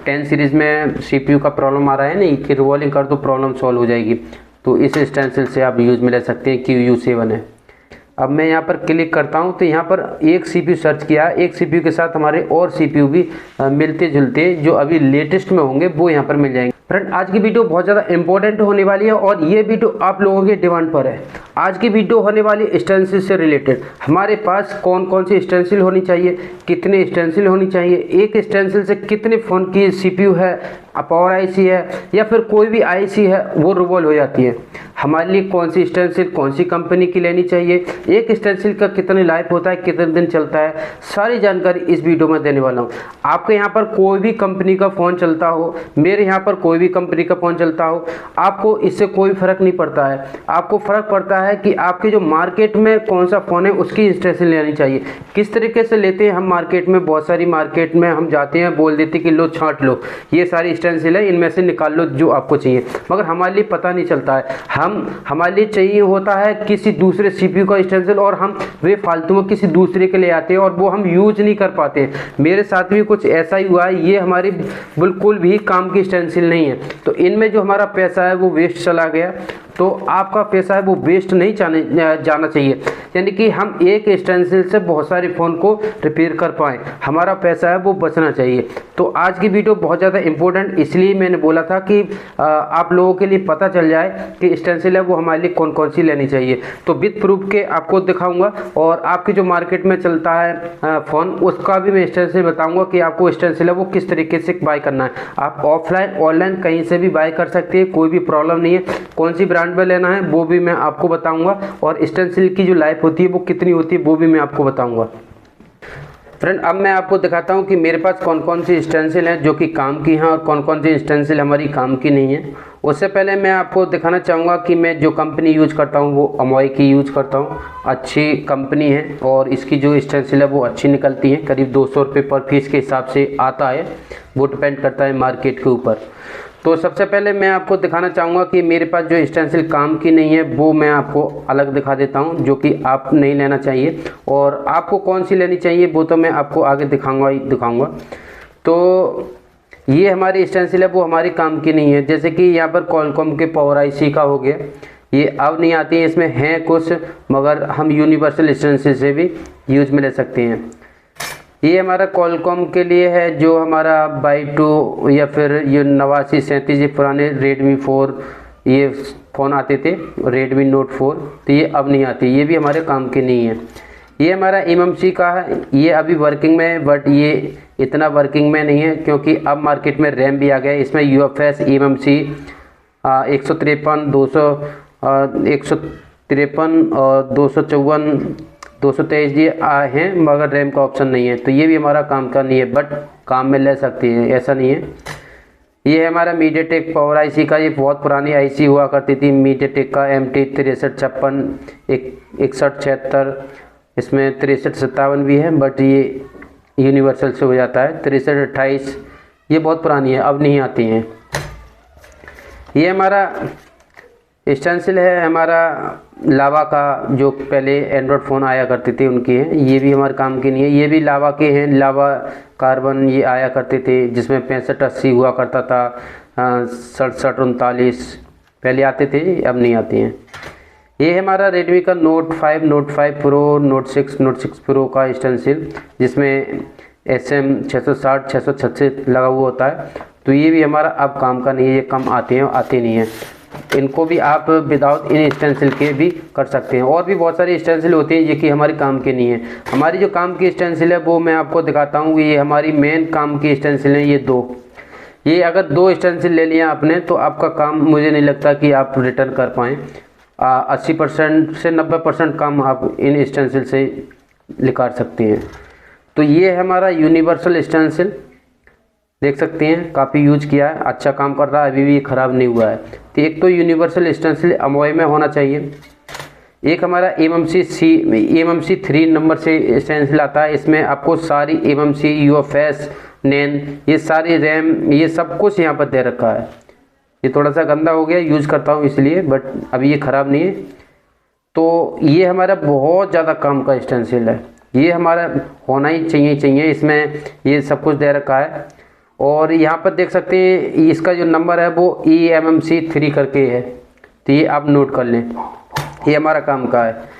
10 series में CPU का problem आ रहा है नहीं कि रिवॉल्विंग कर दो प्रॉब्लम सॉल्व हो जाएगी, तो इस स्टेंसिल से आप यूज़ में ले सकते हैं। QU7 है। अब मैं यहाँ पर क्लिक करता हूँ तो यहाँ पर एक CPU सर्च किया, एक CPU के साथ हमारे और CPU भी मिलते जुलते जो अभी लेटेस्ट में होंगे वो यहाँ पर मिल जाएंगे। फ्रेंड, आज की वीडियो बहुत ज़्यादा इंपॉर्टेंट होने वाली है और ये वीडियो आप लोगों के डिमांड पर है। आज की वीडियो होने वाली स्टेंसिल से रिलेटेड, हमारे पास कौन कौन सी स्टेंसिल होनी चाहिए, कितने स्टेंसिल होनी चाहिए, एक स्टेंसिल से कितने फ़ोन की CPU है, पावर IC है या फिर कोई भी IC है वो रिवॉल्व हो जाती है, हमारे लिए कौन सी स्टेंसिल कौन सी कंपनी की लेनी चाहिए, एक स्टेंसिल का कितने लाइफ होता है, कितने दिन चलता है, सारी जानकारी इस वीडियो में देने वाला हूँ। आपके यहाँ पर कोई भी कंपनी का फ़ोन चलता हो, मेरे यहाँ पर कोई भी कंपनी का फ़ोन चलता हो, आपको इससे कोई फ़र्क नहीं पड़ता है। आपको फ़र्क पड़ता है कि आपके जो मार्केट में कौन सा फ़ोन है उसकी स्टेंसिल लेनी चाहिए। किस तरीके से लेते हैं हम मार्केट में, बहुत सारी मार्केट में हम जाते हैं, बोल देते कि लो छांट लो, ये सारी स्टेंसिल है, इनमें से निकाल लो जो आपको चाहिए, मगर हमारे लिए पता नहीं चलता है। हमारे लिए चाहिए होता है किसी दूसरे CPU का स्टेंसिल और हम वे फालतू में किसी दूसरे के ले आते हैं और वो हम यूज नहीं कर पाते हैं। मेरे साथ भी कुछ ऐसा ही हुआ है। ये हमारी बिल्कुल भी काम की स्टेंसिल नहीं है, तो इनमें जो हमारा पैसा है वो वेस्ट चला गया। तो आपका पैसा है वो वेस्ट नहीं जाना चाहिए, यानी कि हम एक स्टेंसिल से बहुत सारे फ़ोन को रिपेयर कर पाएँ, हमारा पैसा है वो बचना चाहिए। तो आज की वीडियो बहुत ज़्यादा इंपॉर्टेंट इसलिए मैंने बोला था कि आप लोगों के लिए पता चल जाए कि स्टेंसिल है वो हमारे लिए कौन कौन सी लेनी चाहिए। तो विद प्रूफ के आपको दिखाऊंगा और आपके जो मार्केट में चलता है फ़ोन उसका भी मैं स्टेंसिल बताऊंगा कि आपको स्टेंसिल है वो किस तरीके से बाय करना है। आप ऑफलाइन ऑनलाइन कहीं से भी बाय कर सकते हैं, कोई भी प्रॉब्लम नहीं है। कौन सी ब्रांड में लेना है वो भी मैं आपको बताऊंगा और स्टेंसिल की जो लाइफ होती है वो कितनी होती है वो भी मैं आपको बताऊंगा। फ्रेंड, अब मैं आपको दिखाता हूं कि मेरे पास कौन कौन सी स्टेंसिल हैं जो कि काम की हैं और कौन कौन सी स्टेंसिल हमारी काम की नहीं है। उससे पहले मैं आपको दिखाना चाहूँगा कि मैं जो कंपनी यूज करता हूँ वो अमोई की यूज करता हूँ। अच्छी कंपनी है और इसकी जो स्टेंसिल है वो अच्छी निकलती है, करीब 200 रुपये पर पीस के हिसाब से आता है, वो डिपेंड करता है मार्केट के ऊपर। तो सबसे पहले मैं आपको दिखाना चाहूँगा कि मेरे पास जो स्टेंसिल काम की नहीं है वो मैं आपको अलग दिखा देता हूँ, जो कि आप नहीं लेना चाहिए, और आपको कौन सी लेनी चाहिए वो तो मैं आपको आगे दिखाऊँगा। तो ये हमारी स्टेंसिल है वो हमारी काम की नहीं है। जैसे कि यहाँ पर कॉलकॉम के पावर IC का हो गया, ये अब नहीं आती है, इसमें हैं कुछ, मगर हम यूनिवर्सल स्टेंसिल से भी यूज में ले सकते हैं। ये हमारा कॉलकॉम के लिए है जो हमारा Y2 या फिर ये 8937, ये पुराने Redmi 4 ये फ़ोन आते थे, Redmi Note 4, तो ये अब नहीं आती, ये भी हमारे काम की नहीं है। ये हमारा MMC का है, ये अभी वर्किंग में है, बट ये इतना वर्किंग में नहीं है क्योंकि अब मार्केट में रैम भी आ गया है। इसमें UFS MMC 153 153 और 254 223 ये हैं, मगर रैम का ऑप्शन नहीं है, तो ये भी हमारा काम का नहीं है, बट काम में ले सकती है, ऐसा नहीं है। ये है हमारा मीडियाटेक पावर IC का, ये बहुत पुरानी IC हुआ करती थी मीडियाटेक का, MT 6356 6176, इसमें 6357 भी है, बट ये यूनिवर्सल से हो जाता है। 6328 ये बहुत पुरानी है, अब नहीं आती हैं। ये हमारा स्टेंसिल है हमारा लावा का, जो पहले एंड्रॉयड फ़ोन आया करते थे उनकी है, ये भी हमारे काम की नहीं है। ये भी लावा के हैं, लावा कार्बन ये आया करते थे जिसमें 6580 हुआ करता था, 6739 पहले आते थे, अब नहीं आती हैं। ये है हमारा रेडमी का Note 5 Note 5 Pro, Note 6 Pro का स्टेंसिल, जिसमें SM 660 636 लगा हुआ होता है, तो ये भी हमारा अब काम का नहीं है, ये कम आते हैं, आते नहीं हैं। इनको भी आप विदाउट इन स्टेंसिल के भी कर सकते हैं। और भी बहुत सारी स्टेंसिल होती हैं ये कि हमारी काम की नहीं है। हमारी जो काम की स्टेंसिल है वो मैं आपको दिखाता हूँ, ये हमारी मेन काम की स्टेंसिल है, ये दो। ये अगर 2 स्टेंसिल ले लिया आपने तो आपका काम मुझे नहीं लगता कि आप रिटर्न कर पाएँ। 80% से 90% काम आप इन स्टेंसिल से निकाल सकते हैं। तो ये है हमारा यूनिवर्सल स्टेंसिल, देख सकते हैं काफ़ी यूज किया है, अच्छा काम कर रहा है, अभी भी ख़राब नहीं हुआ है। तो एक तो यूनिवर्सल स्टेंसिल अमोई में होना चाहिए। एक हमारा MMC 3 नंबर से स्टेंसिल आता है, इसमें आपको सारी MMC UFS नैन ये सारी रैम ये सब कुछ यहाँ पर दे रखा है। ये थोड़ा सा गंदा हो गया, यूज़ करता हूँ इसलिए, बट अभी ये ख़राब नहीं है। तो ये हमारा बहुत ज़्यादा काम का स्टेंसिल है, ये हमारा होना ही चाहिए। इसमें ये सब कुछ दे रखा है और यहाँ पर देख सकते हैं इसका जो नंबर है वो EMMC 3 करके है, तो ये आप नोट कर लें, ये हमारा काम का है।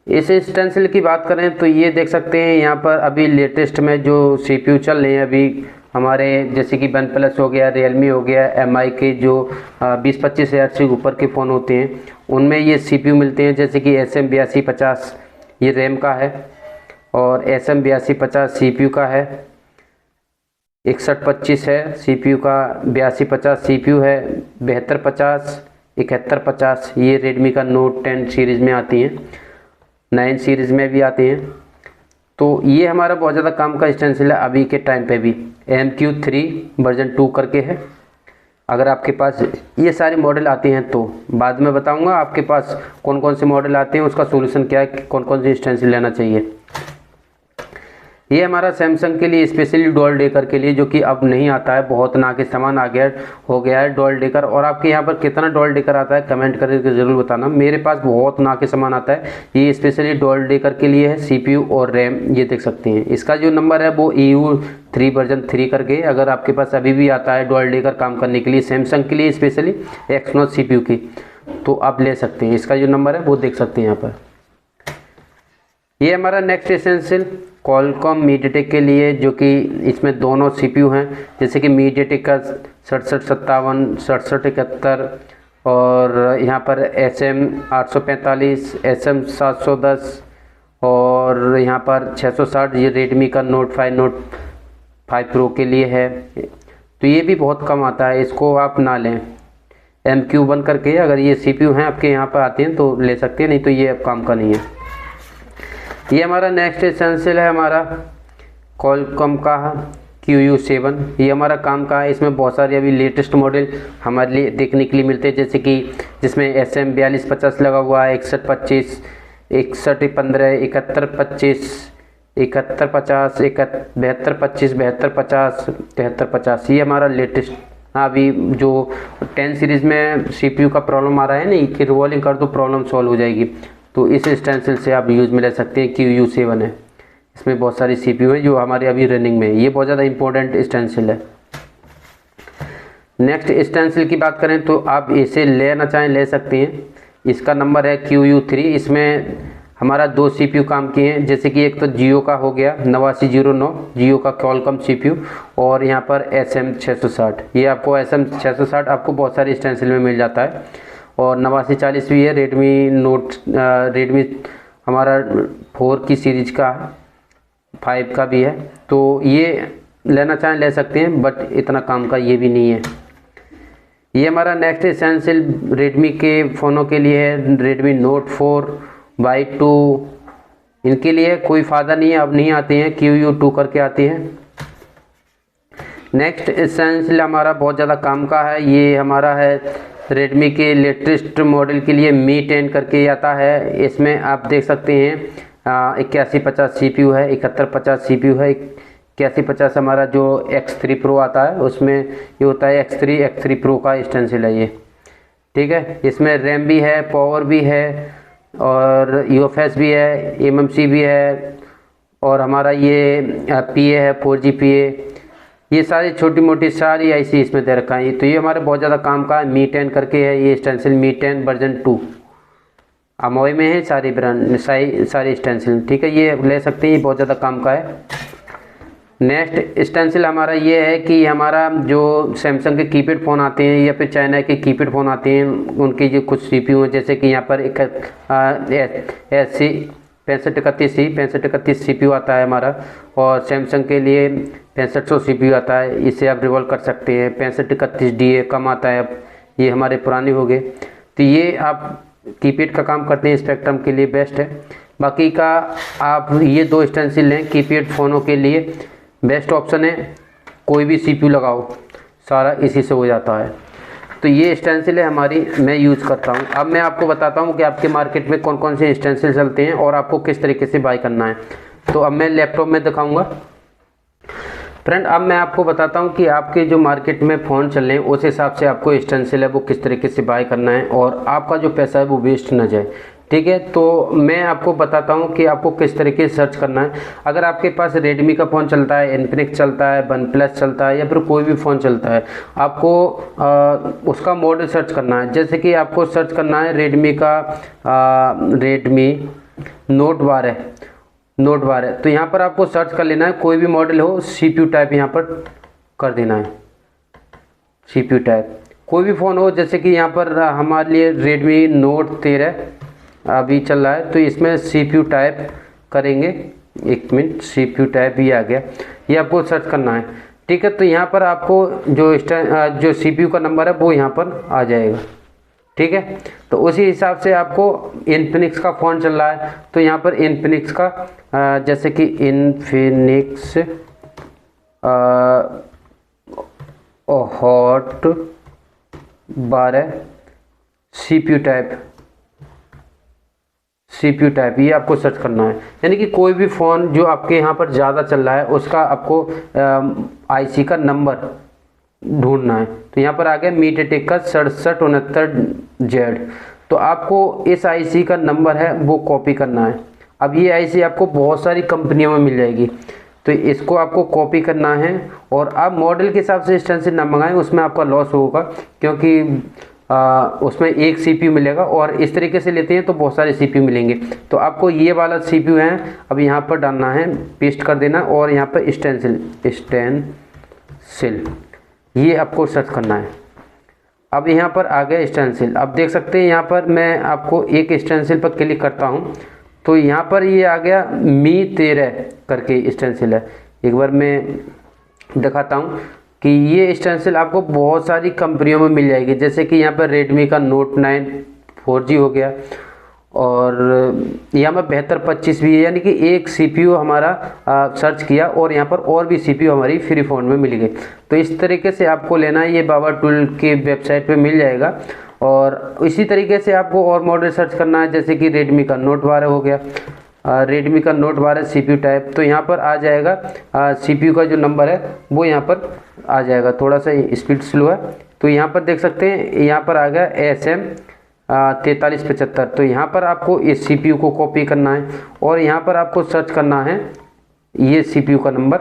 इस स्टेंसिल की बात करें तो ये देख सकते हैं यहाँ पर अभी लेटेस्ट में जो CPU चल रहे हैं अभी हमारे, जैसे कि OnePlus हो गया, रियलमी हो गया, MI के जो 20-25 हज़ार से ऊपर के फ़ोन होते हैं उनमें ये CPU मिलते हैं, जैसे कि SM8250 ये रैम का है और SM8250 CPU का है, 6125 है CPU का, 8250 CPU है, 7250, 7150 ये रेडमी का Note 10 सीरीज़ में आती हैं, 9 सीरीज़ में भी आती हैं। तो ये हमारा बहुत ज़्यादा काम का स्टेंसिल है अभी के टाइम पे भी, MQ3 वर्जन 2 करके है। अगर आपके पास ये सारे मॉडल आते हैं तो बाद में बताऊंगा आपके पास कौन कौन से मॉडल आते हैं, उसका सोल्यूशन क्या है, कौन कौन से स्टेंसिल लेना चाहिए। ये हमारा सैमसंग के लिए स्पेशली डुअल डेकर के लिए, जो कि अब नहीं आता है, बहुत ना के सामान आ गया हो गया है डुअल डेकर। और आपके यहाँ पर कितना डुअल डेकर आता है कमेंट करके ज़रूर बताना। मेरे पास बहुत ना के सामान आता है, ये स्पेशली डुअल डेकर के लिए है, CPU और रैम ये देख सकते हैं। इसका जो नंबर है वो EU3 वर्जन 3 करके। अगर आपके पास अभी भी आता है डुअल डेकर काम करने के लिए सैमसंग के लिए स्पेशली Exynos CPU की, तो आप ले सकते हैं। इसका जो नंबर है वो देख सकते हैं यहाँ पर। ये हमारा नेक्स्ट एसेंशियल Qualcomm MediaTek के लिए, जो कि इसमें दोनों CPU हैं, जैसे कि MediaTek का 6757, 6771 और यहाँ पर SM845, SM710 और यहाँ पर 660 ये रेडमी का Note 5 Pro के लिए है। तो ये भी बहुत कम आता है, इसको आप ना लें। MQ1 करके अगर ये CPU हैं आपके यहाँ पर आते हैं तो ले सकते हैं, नहीं तो ये अब काम का नहीं है। ये हमारा नेक्स्ट एसेंशियल है हमारा Qualcomm का QU7, ये हमारा काम का है। इसमें बहुत सारे अभी लेटेस्ट मॉडल हमारे लिए देखने के लिए मिलते हैं, जैसे कि जिसमें SM4250 लगा हुआ है, 6125, 6115, 7125, 7150, 7225, 7250, 7350 ये हमारा लेटेस्ट। अभी जो 10 सीरीज़ में CPU का प्रॉब्लम आ रहा है ना, कि रिवॉल्विंग कर दो प्रॉब्लम सॉल्व हो जाएगी, तो इस स्टेंसिल से आप यूज़ में ले सकते हैं। QU7 है, इसमें बहुत सारी CPU है जो हमारे अभी रनिंग में है, ये बहुत ज़्यादा इंपॉर्टेंट स्टेंसिल है। नेक्स्ट स्टेंसिल की बात करें तो आप इसे लेना चाहें ले सकते हैं। इसका नंबर है QU3। इसमें हमारा 2 CPU काम किए हैं, जैसे कि एक तो जियो का हो गया 8909, जियो का Qualcomm CPU, और यहाँ पर SM660, ये आपको SM660 आपको बहुत सारे स्टेंसिल में मिल जाता है। और 8940 भी है, रेडमी हमारा 4 की सीरीज का, 5 का भी है, तो ये लेना चाहें ले सकते हैं, बट इतना काम का ये भी नहीं है। ये हमारा नेक्स्ट एसेंशियल रेडमी के फ़ोनों के लिए है, रेडमी Note 4 Y2, इनके लिए कोई फ़ायदा नहीं है, अब नहीं आते हैं, QU2 करके आती है। नेक्स्ट एसेंशियल हमारा बहुत ज़्यादा काम का है, ये हमारा है रेडमी के लेटेस्ट मॉडल के लिए Mi 10 करके आता है। इसमें आप देख सकते हैं 8150 CPU है, 7150 CPU है, 8150 हमारा जो X3 Pro आता है उसमें ये होता है X3 Pro का स्टेंसिल है ये, ठीक है। इसमें रैम भी है, पावर भी है और UFS भी है, MMC भी है, और हमारा ये PA है, 4G PA, ये सारी छोटी मोटी सारी IC इसमें दे रखा है। तो ये हमारे बहुत ज़्यादा काम का Mi 10 करके है, ये स्टेंसिल Mi 10 वर्जन 2 अमोई में है, सारी ब्रांड सारी स्टेंसिल, ठीक है, ये ले सकते हैं, ये बहुत ज़्यादा काम का है। नेक्स्ट स्टेंसिल हमारा ये है कि हमारा जो सैमसंग के कीपैड फ़ोन आते हैं या फिर चाइना के कीपैड फ़ोन आते हैं, उनकी जो कुछ CPU हैं, जैसे कि यहाँ पर एक SC 6531 CPU आता है हमारा, और सैमसंग के लिए 6500 CPU आता है, इसे आप रिवॉल्व कर सकते हैं। 6531DA कम आता है, अब ये हमारे पुराने हो गए। तो ये आप कीपैड का काम करते हैं, स्पेक्ट्रम के लिए बेस्ट है। बाकी का आप ये 2 स्टेंसिल लें, कीपैड फ़ोनों के लिए बेस्ट ऑप्शन है, कोई भी CPU लगाओ सारा इसी से हो जाता है। तो ये स्टेंसिल है हमारी, मैं यूज़ करता हूँ। अब मैं आपको बताता हूँ कि आपके मार्केट में कौन कौन से स्टेंसिल चलते हैं और आपको किस तरीके से बाय करना है। तो अब मैं लैपटॉप में दिखाऊँगा फ्रेंड। अब मैं आपको बताता हूँ कि आपके जो मार्केट में फ़ोन चल रहे हैं उस हिसाब से आपको स्टेंसिल है वो किस तरीके से बाय करना है, और आपका जो पैसा है वो वेस्ट ना जाए, ठीक है। तो मैं आपको बताता हूँ कि आपको किस तरीके से सर्च करना है। अगर आपके पास रेडमी का फ़ोन चलता है, इन्फिनिक्स चलता है, वन प्लस चलता है या फिर कोई भी फ़ोन चलता है, आपको उसका मॉडल सर्च करना है। जैसे कि आपको सर्च करना है रेडमी का रेडमी नोट 12 तो यहाँ पर आपको सर्च कर लेना है, कोई भी मॉडल हो, CPU टाइप यहाँ पर कर देना है। CPU टाइप कोई भी फ़ोन हो, जैसे कि यहाँ पर हमारे लिए रेडमी नोट 13 अभी चल रहा है, तो इसमें CPU टाइप करेंगे। एक मिनट, CPU टाइप ये आ गया, ये आपको सर्च करना है। ठीक है, तो यहाँ पर आपको जो CPU का नंबर है वो यहाँ पर आ जाएगा। ठीक है, तो उसी हिसाब से आपको इन्फिनिक्स का फ़ोन चल रहा है, तो यहाँ पर इन्फिनिक्स का जैसे कि इन्फिनिक्स हॉट 12 CPU टाइप ये आपको सर्च करना है। यानी कि कोई भी फ़ोन जो आपके यहाँ पर ज़्यादा चल रहा है उसका आपको IC का नंबर ढूंढना है। तो यहाँ पर आ गया मीडियाटेक का 6769Z। तो आपको इस IC का नंबर है वो कॉपी करना है। अब ये IC आपको बहुत सारी कंपनियों में मिल जाएगी, तो इसको आपको कॉपी करना है। और आप मॉडल के हिसाब से स्टेंसिल ना मंगाएं, उसमें आपका लॉस होगा, क्योंकि उसमें एक CPU मिलेगा और इस तरीके से लेते हैं तो बहुत सारे CPU मिलेंगे। तो आपको ये वाला CPU है अब यहाँ पर डालना है, पेस्ट कर देना और यहाँ पर स्टेंसिल ये आपको सर्च करना है। अब यहाँ पर आ गया स्टेंसिल। अब देख सकते हैं यहाँ पर मैं आपको एक स्टेंसिल पर क्लिक करता हूँ तो यहाँ पर ये आ गया मी 13 करके स्टेंसिल है। एक बार मैं दिखाता हूँ कि ये स्टेंसिल आपको बहुत सारी कंपनियों में मिल जाएगी। जैसे कि यहाँ पर रेडमी का नोट 9 4G हो गया और यहाँ पर 7225 भी है, यानी कि एक CPU हमारा सर्च किया और यहाँ पर और भी CPU हमारी फ्री फ़ोन में मिल गई। तो इस तरीके से आपको लेना है, ये बाबा टूल की वेबसाइट पे मिल जाएगा। और इसी तरीके से आपको और मॉडल सर्च करना है, जैसे कि रेडमी का नोट 12 हो गया, रेडमी का नोट 12 CPU टाइप, तो यहाँ पर आ जाएगा CPU का जो नंबर है वो यहाँ पर आ जाएगा। थोड़ा सा स्पीड स्लो है, तो यहाँ पर देख सकते हैं यहाँ पर आ गया SM 4375। तो यहाँ पर आपको इस CPU को कॉपी करना है और यहाँ पर आपको सर्च करना है ये CPU का नंबर,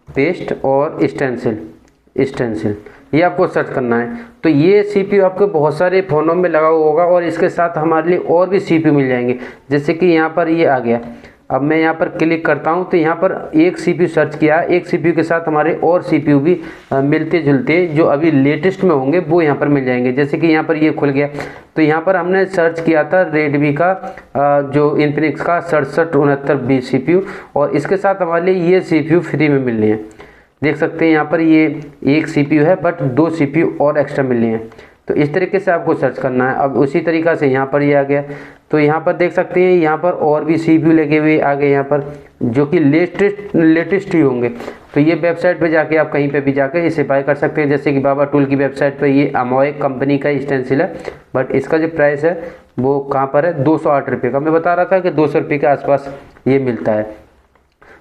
पेस्ट और स्टेंसिल ये आपको सर्च करना है। तो ये CPU आपके बहुत सारे फ़ोनों में लगा हुआ होगा और इसके साथ हमारे लिए और भी CPU मिल जाएंगे। जैसे कि यहाँ पर ये आ गया, अब मैं यहाँ पर क्लिक करता हूँ तो यहाँ पर एक CPU सर्च किया, एक CPU के साथ हमारे और CPU भी मिलते जुलते जो अभी लेटेस्ट में होंगे वो यहाँ पर मिल जाएंगे। जैसे कि यहाँ पर ये खुल गया, तो यहाँ पर हमने सर्च किया था रेडमी का जो इन्फिनिक्स का 6769B CPU और इसके साथ हमारे लिए ये CPU फ्री में मिल रही है। देख सकते हैं यहाँ पर ये एक CPU है बट 2 CPU और एक्स्ट्रा मिल रही हैं। तो इस तरीके से आपको सर्च करना है। अब उसी तरीक़ा से यहाँ पर ये आ गया, तो यहाँ पर देख सकते हैं यहाँ पर और भी CPU लगे हुए आ गए यहाँ पर, जो कि लेटेस्ट ही होंगे। तो ये वेबसाइट पे जाके आप कहीं पे भी जाके इसे बाय कर सकते हैं। जैसे कि बाबा टूल की वेबसाइट पे ये अमोए कंपनी का स्टेंसिल है, बट इसका जो प्राइस है वो कहाँ पर है, 208 रुपये का। मैं बता रहा था कि 200 रुपये के आसपास ये मिलता है।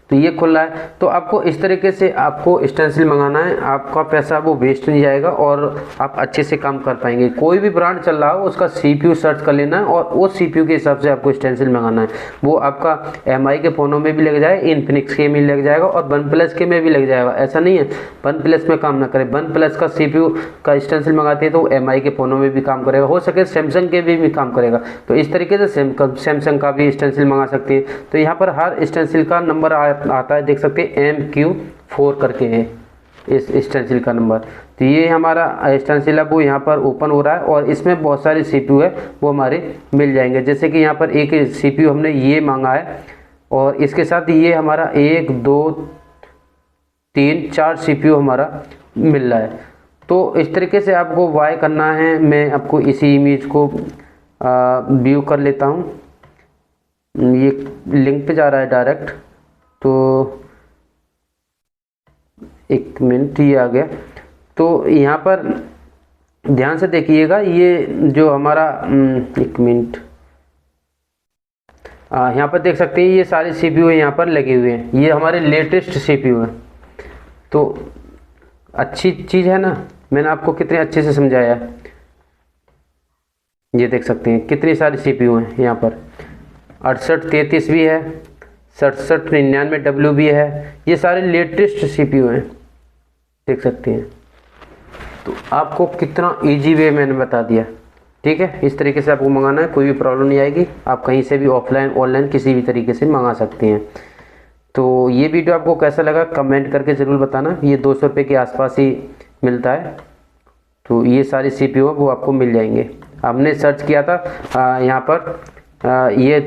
तो ये खुल रहा है। तो आपको इस तरीके से आपको स्टेंसिल मंगाना है, आपका पैसा वो वेस्ट नहीं जाएगा और आप अच्छे से काम कर पाएंगे। कोई भी ब्रांड चल रहा हो उसका CPU सर्च कर लेना है और उस CPU के हिसाब से आपको स्टेंसिल मंगाना है। वो आपका MI के फ़ोनों में भी लग जाए, इन्फिनिक्स के में लग जाएगा और वन प्लस के में भी लग जाएगा। ऐसा नहीं है वन प्लस में काम ना करे, वन प्लस का CPU का स्टेंसिल मंगाते हैं तो MI के फ़ोनों में भी काम करेगा, हो सके सैमसंग के भी काम करेगा। तो इस तरीके से सैमसंग का भी स्टेंसिल मंगा सकते हैं। तो यहाँ पर हर स्टेंसिल का नंबर आता है, देख सकते हैं MQ4 करके है इस स्टेंसिल का नंबर। तो ये हमारा स्टेंसिल है वो यहाँ पर ओपन हो रहा है और इसमें बहुत सारे CPU है वो हमारे मिल जाएंगे। जैसे कि यहाँ पर एक CPU हमने ये मांगा है और इसके साथ ये हमारा 1 2 3 4 CPU हमारा मिल रहा है। तो इस तरीके से आपको बाय करना है। मैं आपको इसी इमेज को व्यू कर लेता हूँ, ये लिंक पे जा रहा है डायरेक्ट, तो एक मिनट ये आ गया। तो यहाँ पर ध्यान से देखिएगा, ये जो हमारा एक मिनट यहाँ पर देख सकते हैं ये सारे CPU यहाँ पर लगे हुए हैं, ये हमारे लेटेस्ट CPU है। तो अच्छी चीज़ है ना, मैंने आपको कितने अच्छे से समझाया। ये देख सकते हैं कितनी सारी CPU हैं यहाँ पर, 6833 भी है, 6799W भी है, ये सारे लेटेस्ट CPU हैं, देख सकते हैं। तो आपको कितना इजी वे मैंने बता दिया, ठीक है। इस तरीके से आपको मंगाना है, कोई भी प्रॉब्लम नहीं आएगी, आप कहीं से भी ऑफलाइन ऑनलाइन किसी भी तरीके से मंगा सकते हैं। तो ये वीडियो आपको कैसा लगा कमेंट करके ज़रूर बताना। ये 200 रुपये के आसपास ही मिलता है, तो ये सारी CPU वो आपको मिल जाएंगे। हमने सर्च किया था यहाँ पर ये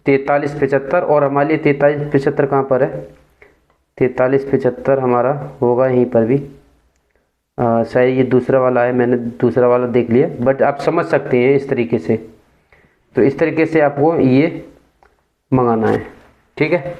4375 और हमारे लिए 4375 कहाँ पर है, 4375 हमारा होगा यहीं पर भी, शायद ये दूसरा वाला है, मैंने दूसरा वाला देख लिया, बट आप समझ सकते हैं इस तरीके से। तो इस तरीके से आपको ये मंगाना है, ठीक है।